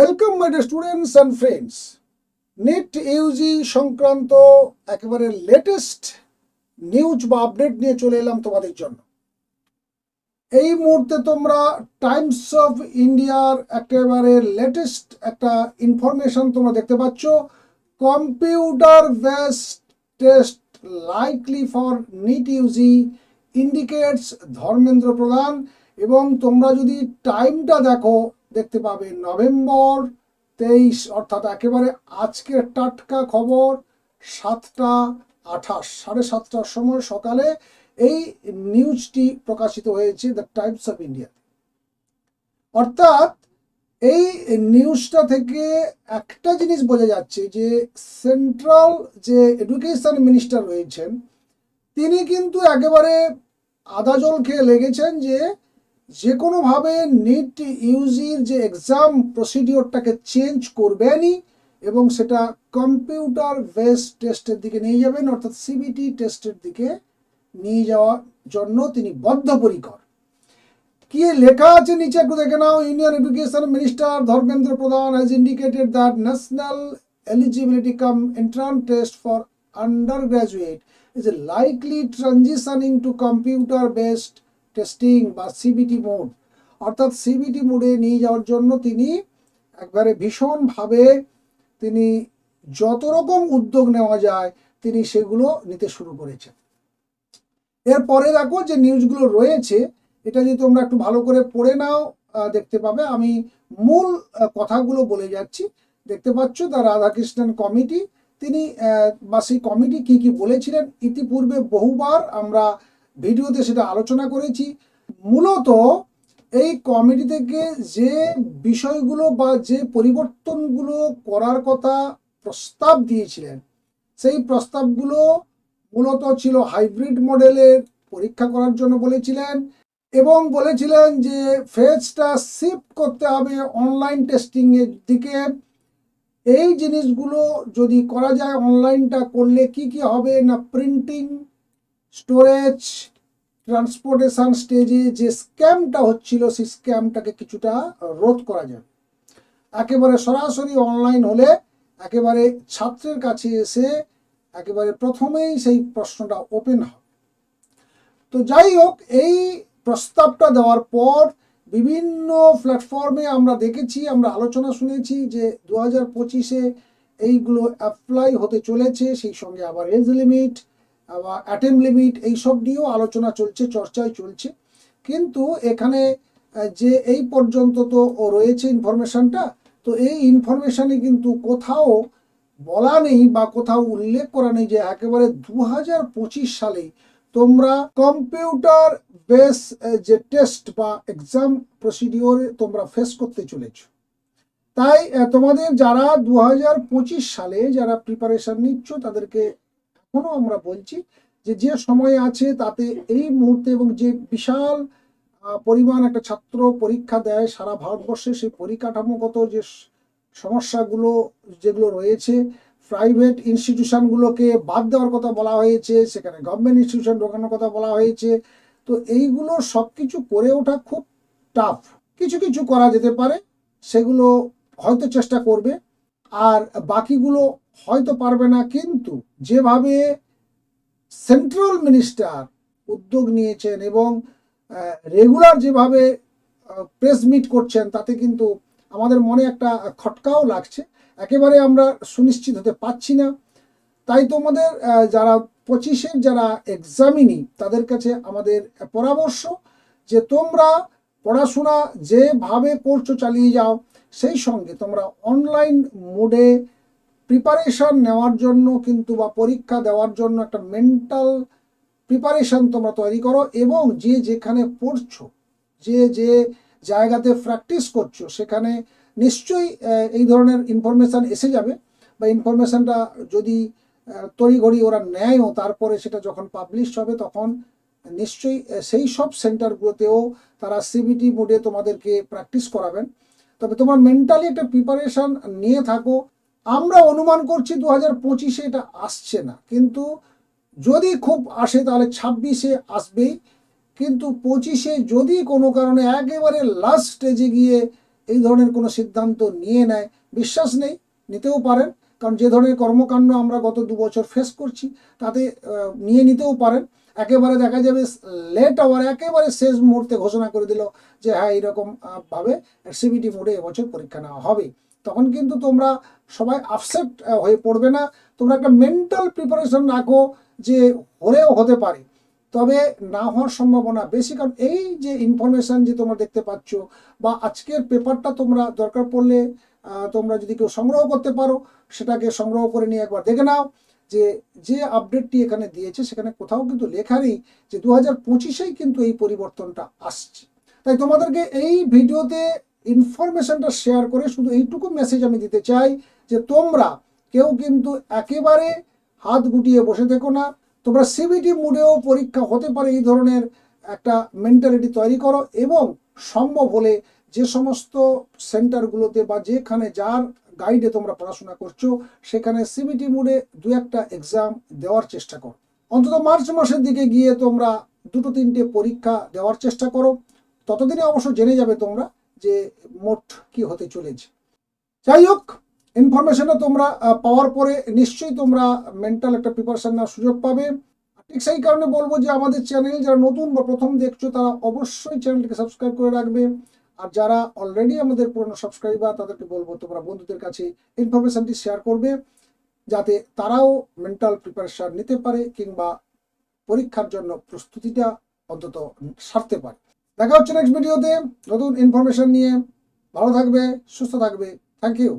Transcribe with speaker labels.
Speaker 1: Welcome my dear students and friends. NET UG সংক্রান্ত একেবারে latest news বা update নিয়ে চলে এলাম তোমাদের জন্য। এই মুহূর্তে তোমরা টাইমস অফ ইন্ডিয়ার একেবারে লেটেস্ট একটা ইনফরমেশন তোমরা দেখতে পাচ্ছ। Computer based test likely for NEET UG indicates Dharmendra Pradhan. এবং তোমরা যদি টাইমটা দেখো দেখতে পাবে নভেম্বর 23, অর্থাৎ একেবারে আজকের টাটকা খবর 7:28, 7:30টার সময় সকালে এই নিউজটি প্রকাশিত হয়েছে দ্য টাইমস অফ ইন্ডিয়া। অর্থাৎ এই নিউজটা থেকে একটা জিনিস বোঝা যাচ্ছে যে সেন্ট্রাল যে এডুকেশন মিনিস্টার রয়েছেন তিনি কিন্তু একেবারে আদা জল খেয়ে লেগেছেন যে কোনোভাবে নিট ইউজির যে এক্সাম প্রসিডিওরটাকে চেঞ্জ করবেনই এবং সেটা কম্পিউটার বেসড টেস্টের দিকে নিয়ে যাবেন, অর্থাৎ সিবিটি টেস্টের দিকে নিয়ে যাওয়ার জন্য তিনি বদ্ধপরিকর। কি লেখা আছে নিচে একটু দেখে নাও। Indian education minister Dharmendra Pradhan has indicated that national eligibility cum entrance test for undergraduate is likely transitioning to computer based testing বা সিবিটি মোড, অর্থাৎ সিবিটি মোডে নিয়ে যাওয়ার জন্য তিনি একবারে ভীষণভাবে তিনি যত রকম উদ্যোগ নেওয়া যায় তিনি সেগুলো নিতে শুরু করেছেন। এরপরে দেখো যে নিউজগুলো রয়েছে এটা যদি তোমরা একটু ভালো করে পড়ে নাও দেখতে পাবে। আমি মূল কথাগুলো বলে যাচ্ছি। দেখতে পাচ্ছ দ্য রাধাকৃষ্ণন কমিটি, তিনি বা সেই কমিটি কি কি বলেছিলেন ইতিপূর্বে বহুবার আমরা ভিডিওতে সেটা আলোচনা করেছি। মূলত এই কমিটি থেকে যে বিষয়গুলো বা যে পরিবর্তনগুলো করার কথা প্রস্তাব দিয়েছিলেন সেই প্রস্তাবগুলো মূলত ছিল হাইব্রিড মডেলের পরীক্ষা করার জন্য বলেছিলেন এবং বলেছিলেন যে ফেজটা শিফট করতে হবে অনলাইন টেস্টিংয়ের দিকে। এই জিনিসগুলো যদি করা যায় অনলাইনটা করলে কি কি হবে না, প্রিন্টিং, স্টোরেজ, ট্রান্সপোর্টেশন স্টেজে যে স্ক্যামটা হচ্ছিল সেই স্ক্যামটাকে কিছুটা রোধ করা যাবে। একেবারে সরাসরি অনলাইন হলে একেবারে ছাত্রের কাছে এসে একেবারে প্রথমেই সেই প্রশ্নটা ওপেন হবে। তো যাই হোক, এই প্রস্তাবটা দেওয়ার পর বিভিন্ন প্ল্যাটফর্মে আমরা দেখেছি, আমরা আলোচনা শুনেছি যে 2025-এ এইগুলো অ্যাপ্লাই হতে চলেছে। সেই সঙ্গে আবার এজ লিমিট বা অ্যাটেম্প লিমিট এইসব নিয়েও আলোচনা চলছে, চর্চায় চলছে। কিন্তু এখানে যে এই পর্যন্ত তো রয়েছে ইনফরমেশনটা, তো এই ইনফরমেশনে কিন্তু কোথাও বলা নেই বা কোথাও উল্লেখ করা নেই যে একেবারে 2025 সালে তোমরা কম্পিউটার বেস যে টেস্ট বা এক্সাম প্রসিডিওরে তোমরা ফেস করতে চলেছ। তাই তোমাদের যারা 2025 সালে যারা প্রিপারেশন নিচ্ছ তাদেরকে এখনো আমরা বলছি যে সময় আছে তাতে এই মুহূর্তে এবং যে বিশাল পরিমাণ একটা ছাত্র পরীক্ষা দেয় সারা ভারতবর্ষে, সেই পরিকাঠামোগত যে সমস্যাগুলো যেগুলো রয়েছে, প্রাইভেট ইনস্টিটিউশনগুলোকে বাদ দেওয়ার কথা বলা হয়েছে, সেখানে গভর্নমেন্ট ইনস্টিটিউশন ঢোকানোর কথা বলা হয়েছে। তো এইগুলো সব কিছু করে ওঠা খুব টাফ। কিছু কিছু করা যেতে পারে, সেগুলো হয়তো চেষ্টা করবে, আর বাকিগুলো হয়তো পারবে না। কিন্তু যেভাবে সেন্ট্রাল মিনিস্টার উদ্যোগ নিয়েছেন এবং রেগুলার যেভাবে প্রেস মিট করছেন তাতে কিন্তু আমাদের মনে একটা খটকাও লাগছে, একেবারে আমরা সুনিশ্চিত হতে পারছি না। তাই তোমাদের যারা 25-এর যারা এক্সামিনি তাদের কাছে আমাদের পরামর্শ যে তোমরা পড়াশোনা যেভাবে করছো চালিয়ে যাও, সেই সঙ্গে তোমরা অনলাইন মোডে প্রিপারেশন নেওয়ার জন্য কিন্তু বা পরীক্ষা দেওয়ার জন্য একটা মেন্টাল প্রিপারেশন তোমরা তৈরি করো এবং যে যেখানে পড়ছো যে জায়গাতে প্র্যাকটিস করছো সেখানে নিশ্চয়ই এই ধরনের ইনফরমেশান এসে যাবে বা ইনফরমেশানটা যদি তড়িঘড়ি ওরা নেয়ও তারপরে সেটা যখন পাবলিশ হবে তখন নিশ্চয়ই সেই সব সেন্টারগুলোতেও তারা সিবিটি মোডে তোমাদেরকে প্র্যাকটিস করাবেন। তবে তোমার মেন্টালি একটা প্রিপারেশান নিয়ে থাকো। আমরা অনুমান করছি 2025-এ এটা আসছে না, কিন্তু যদি খুব আসে তাহলে 26-এ আসবেই। কিন্তু 25-এ যদি কোনো কারণে একেবারে লাস্ট স্টেজে গিয়ে এই ধরনের কোনো সিদ্ধান্ত নিয়ে নেয়, বিশ্বাস নেই, নিতেও পারেন। কারণ যে ধরনের কর্মকাণ্ড আমরা গত 2 বছর ফেস করছি তাতে নিয়ে নিতেও পারেন। একেবারে দেখা যাবে লেট আওয়ার একেবারে শেষ মুহূর্তে ঘোষণা করে দিল যে হ্যাঁ এইরকম ভাবে সিবিটি মোডে এবছর পরীক্ষা নেওয়া হবে। তখন কিন্তু তোমরা সবাই আপসেট হয়ে পড়বে না, তোমরা একটা মেন্টাল প্রিপারেশন রাখো যে হলেও হতে পারে, তবে না হওয়ার সম্ভাবনা বেশি। কারণ এই যে ইনফরমেশন যে তোমরা দেখতে পাচ্ছ বা আজকের পেপারটা তোমরা দরকার পড়লে তোমরা যদি কেউ সংগ্রহ করতে পারো সেটাকে সংগ্রহ করে নিয়ে একবার দেখে নাও যে যে আপডেটটি এখানে দিয়েছে সেখানে কোথাও কিন্তু লেখা নেই যে 2025-এই কিন্তু এই পরিবর্তনটা আসছে। তাই তোমাদেরকে এই ভিডিওতে ইনফরমেশনটা শেয়ার করে শুধু এইটুকু মেসেজ আমি দিতে চাই যে তোমরা কেউ কিন্তু একেবারে হাত গুটিয়ে বসে থেকো না, তোমরা সিবিটি মোডেও পরীক্ষা হতে পারে এই ধরনের একটা মেন্টালিটি তৈরি করো, এবং সম্ভব হলে যে সমস্ত সেন্টারগুলোতে বা যেখানে যার গাইডে তোমরা পড়াশোনা করছো সেখানে সিবিটি মোডে 2-1টা এক্সাম দেওয়ার চেষ্টা করো। অন্তত মার্চ মাসের দিকে গিয়ে তোমরা 2-3টে পরীক্ষা দেওয়ার চেষ্টা করো, ততদিনে অবশ্য জেনে যাবে তোমরা যে মোট কি হতে চলেছে। যাই হোক, ইনফরমেশনটা তোমরা পাওয়ার পরে নিশ্চয়ই তোমরা মেন্টাল একটা প্রিপারেশন নেওয়ার সুযোগ পাবে। ঠিক সেই কারণে বলবো যে আমাদের চ্যানেল যারা নতুন বা প্রথম দেখছো তারা অবশ্যই চ্যানেলটিকে সাবস্ক্রাইব করে রাখবে, আর যারা অলরেডি আমাদের পুরনো সাবস্ক্রাইবার তাদেরকে বলবো তোমরা বন্ধুদের কাছে ইনফরমেশনটি শেয়ার করবে যাতে তারাও মেন্টাল প্রিপারেশন নিতে পারে কিংবা পরীক্ষার জন্য প্রস্তুতিটা অন্তত সারতে পারে। দেখা হচ্ছে নেক্সট ভিডিওতে নতুন ইনফরমেশন নিয়ে। ভালো থাকবে, সুস্থ থাকবে। Thank you.